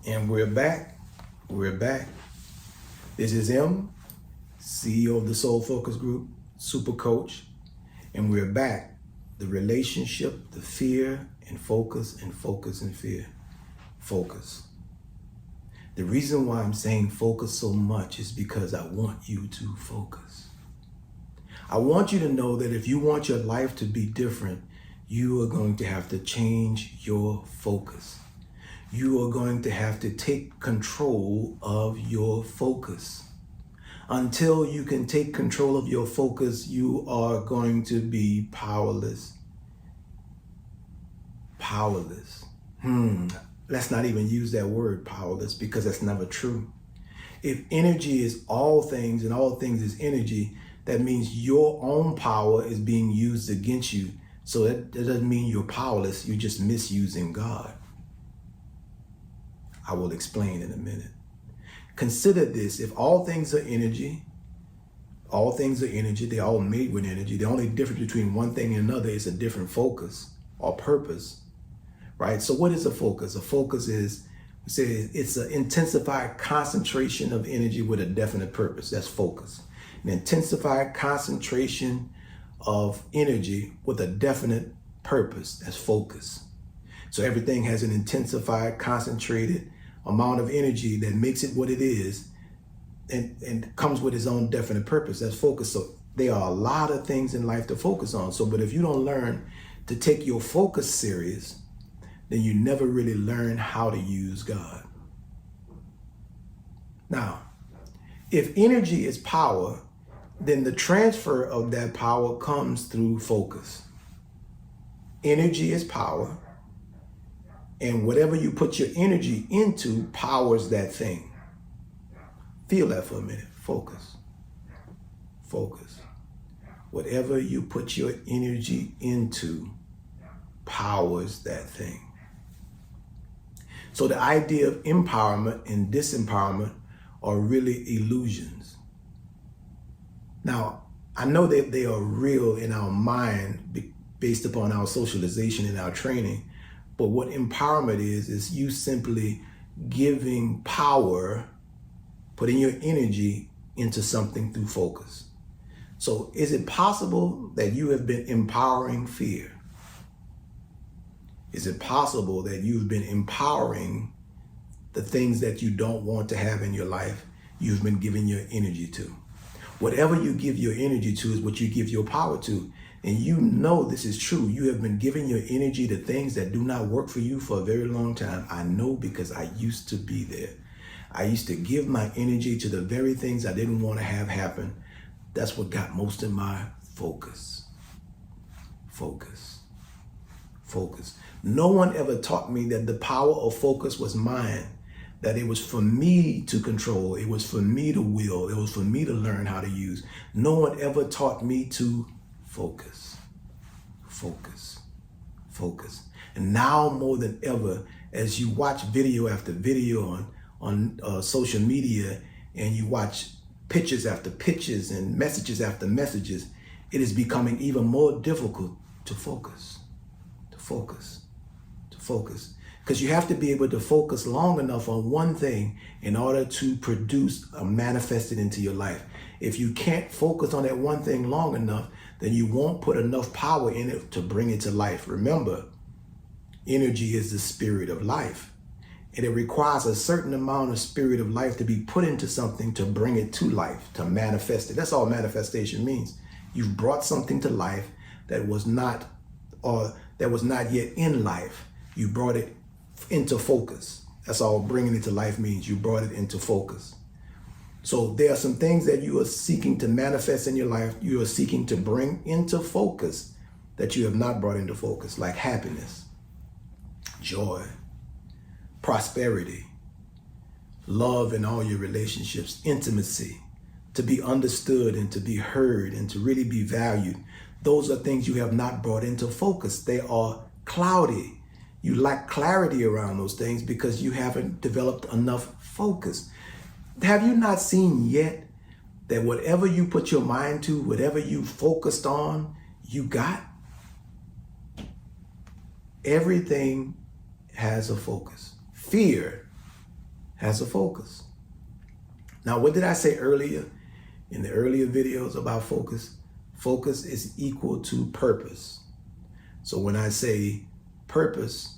And we're back. We're back. This is M, CEO of the Soul Focus Group, Super Coach. And we're back. The relationship, the fear, and focus, and focus, and fear. Focus. The reason why I'm saying focus so much is because I want you to focus. I want you to know that if you want your life to be different, you are going to have to change your focus. You are going to have to take control of your focus. Until you can take control of your focus, you are going to be powerless. Powerless. Let's not even use that word powerless, because that's never true. If energy is all things and all things is energy, that means your own power is being used against you. So that doesn't mean you're powerless. You're just misusing God. I will explain in a minute. Consider this: if all things are energy, they're all made with energy. The only difference between one thing and another is a different focus or purpose, right? So what is a focus? A focus is, we say, it's an intensified concentration of energy with a definite purpose. That's focus. An intensified concentration of energy with a definite purpose. That's focus. So everything has an intensified, concentrated amount of energy that makes it what it is, and comes with its own definite purpose. That's focus. So there are a lot of things in life to focus on. So, but if you don't learn to take your focus serious, then you never really learn how to use God. Now, if energy is power, then the transfer of that power comes through focus. Energy is power, and whatever you put your energy into powers that thing. Feel that for a minute. Focus. Focus. Whatever you put your energy into powers that thing. So the idea of empowerment and disempowerment are really illusions. Now, I know that they are real in our mind based upon our socialization and our training. But what empowerment is you simply giving power, putting your energy into something through focus. So is it possible that you have been empowering fear? Is it possible that you've been empowering the things that you don't want to have in your life? You've been giving your energy to. Whatever you give your energy to is what you give your power to. And you know this is true. You have been giving your energy to things that do not work for you for a very long time. I know, because I used to be there. I used to give my energy to the very things I didn't want to have happen. That's what got most of my focus. Focus. Focus. No one ever taught me that the power of focus was mine, that it was for me to control. It was for me to will. It was for me to learn how to use. No one ever taught me to focus, focus, focus. And now more than ever, as you watch video after video on social media, and you watch pictures after pictures and messages after messages, it is becoming even more difficult to focus, to focus, to focus. Because you have to be able to focus long enough on one thing in order to produce or manifest it into your life. If you can't focus on that one thing long enough, then you won't put enough power in it to bring it to life. Remember, energy is the spirit of life, and it requires a certain amount of spirit of life to be put into something to bring it to life, to manifest it. That's all manifestation means. You've brought something to life that was not yet in life. You brought it into focus. That's all bringing it to life means. You brought it into focus. So there are some things that you are seeking to manifest in your life, you are seeking to bring into focus that you have not brought into focus, like happiness, joy, prosperity, love in all your relationships, intimacy, to be understood and to be heard and to really be valued. Those are things you have not brought into focus. They are cloudy. You lack clarity around those things because you haven't developed enough focus. Have you not seen yet that whatever you put your mind to, whatever you focused on, you got? Everything has a focus. Fear has a focus. Now, what did I say earlier in the earlier videos about focus? Focus is equal to purpose. So when I say purpose,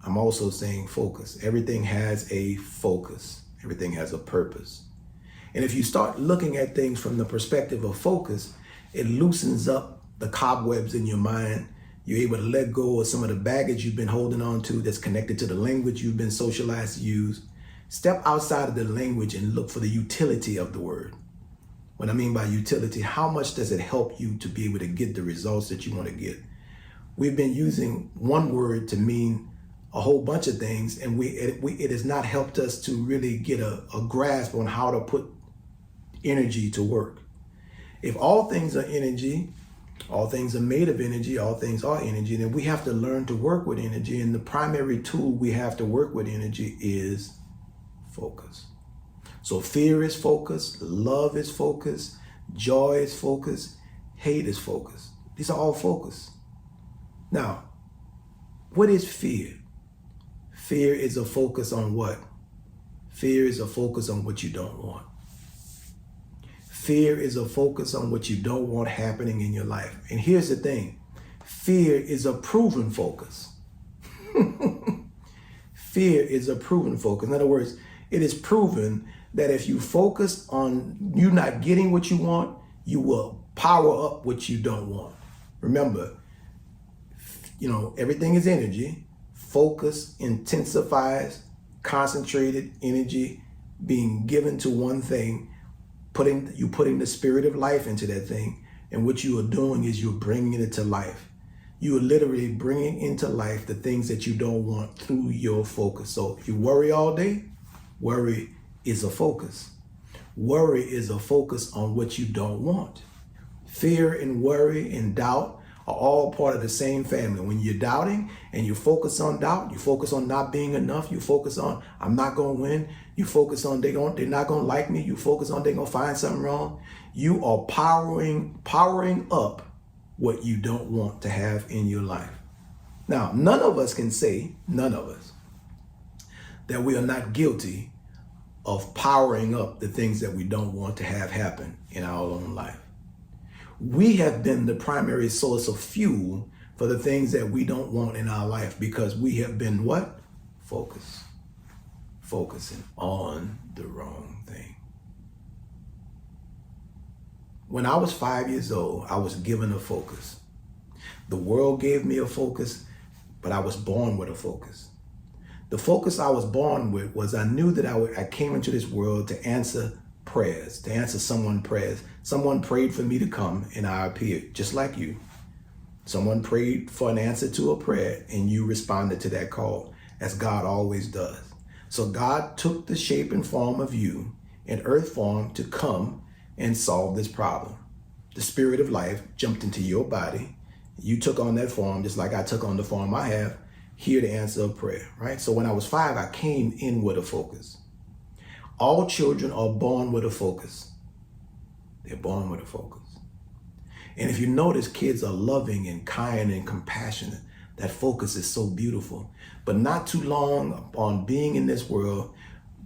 I'm also saying focus. Everything has a focus. Everything has a purpose. And if you start looking at things from the perspective of focus, it loosens up the cobwebs in your mind. You're able to let go of some of the baggage you've been holding on to that's connected to the language you've been socialized to use. Step outside of the language and look for the utility of the word. What I mean by utility, how much does it help you to be able to get the results that you want to get? We've been using one word to mean a whole bunch of things, and it has not helped us to really get a grasp on how to put energy to work. If all things are energy, all things are made of energy, all things are energy, then we have to learn to work with energy. And the primary tool we have to work with energy is focus. So fear is focus, love is focus, joy is focus, hate is focus. These are all focus. Now, what is fear? Fear is a focus on what? Fear is a focus on what you don't want. Fear is a focus on what you don't want happening in your life. And here's the thing. Fear is a proven focus. Fear is a proven focus. In other words, it is proven that if you focus on you not getting what you want, you will power up what you don't want. Remember, everything is energy. Focus intensifies concentrated energy being given to one thing, putting the spirit of life into that thing. And what you are doing is you're bringing it to life. You are literally bringing into life the things that you don't want through your focus. So if you worry all day, worry is a focus. Worry is a focus on what you don't want. Fear and worry and doubt are all part of the same family. When you're doubting and you focus on doubt, you focus on not being enough, you focus on I'm not going to win, you focus on they're not going to like me, you focus on they're going to find something wrong. You are powering up what you don't want to have in your life. Now, none of us can say, none of us, that we are not guilty of powering up the things that we don't want to have happen in our own life. We have been the primary source of fuel for the things that we don't want in our life because we have been what? Focusing on the wrong thing. When I was 5 years old, I was given a focus. The world gave me a focus, but I was born with a focus. The focus I was born with was I knew that I came into this world to answer prayers, to answer someone's prayers. Someone prayed for me to come and I appeared, just like you. Someone prayed for an answer to a prayer and you responded to that call, as God always does. So God took the shape and form of you in earth form to come and solve this problem. The spirit of life jumped into your body. You took on that form just like I took on the form I have here to answer a prayer, right? So when I was 5, I came in with a focus. All children are born with a focus. They're born with a focus. And if you notice, kids are loving and kind and compassionate. That focus is so beautiful. But not too long upon being in this world,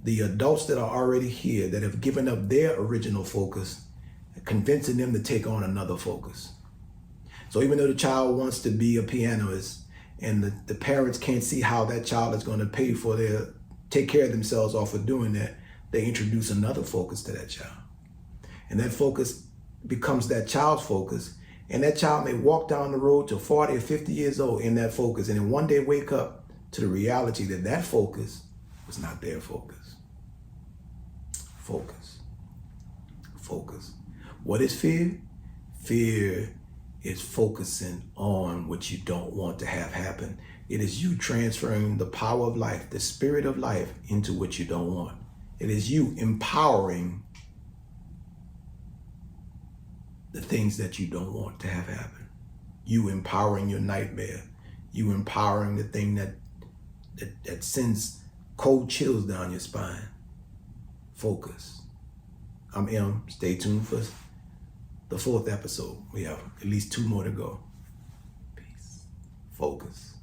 the adults that are already here that have given up their original focus, convincing them to take on another focus. So even though the child wants to be a pianist and the parents can't see how that child is going to take care of themselves off of doing that, they introduce another focus to that child. And that focus becomes that child's focus. And that child may walk down the road to 40 or 50 years old in that focus. And then one day wake up to the reality that that focus was not their focus. Focus. What is fear? Fear is focusing on what you don't want to have happen. It is you transferring the power of life, the spirit of life, into what you don't want. It is you empowering the things that you don't want to have happen. You empowering your nightmare. You empowering the thing that sends cold chills down your spine. Focus. I'm M. Stay tuned for the 4th episode. We have at least 2 more to go. Peace. Focus.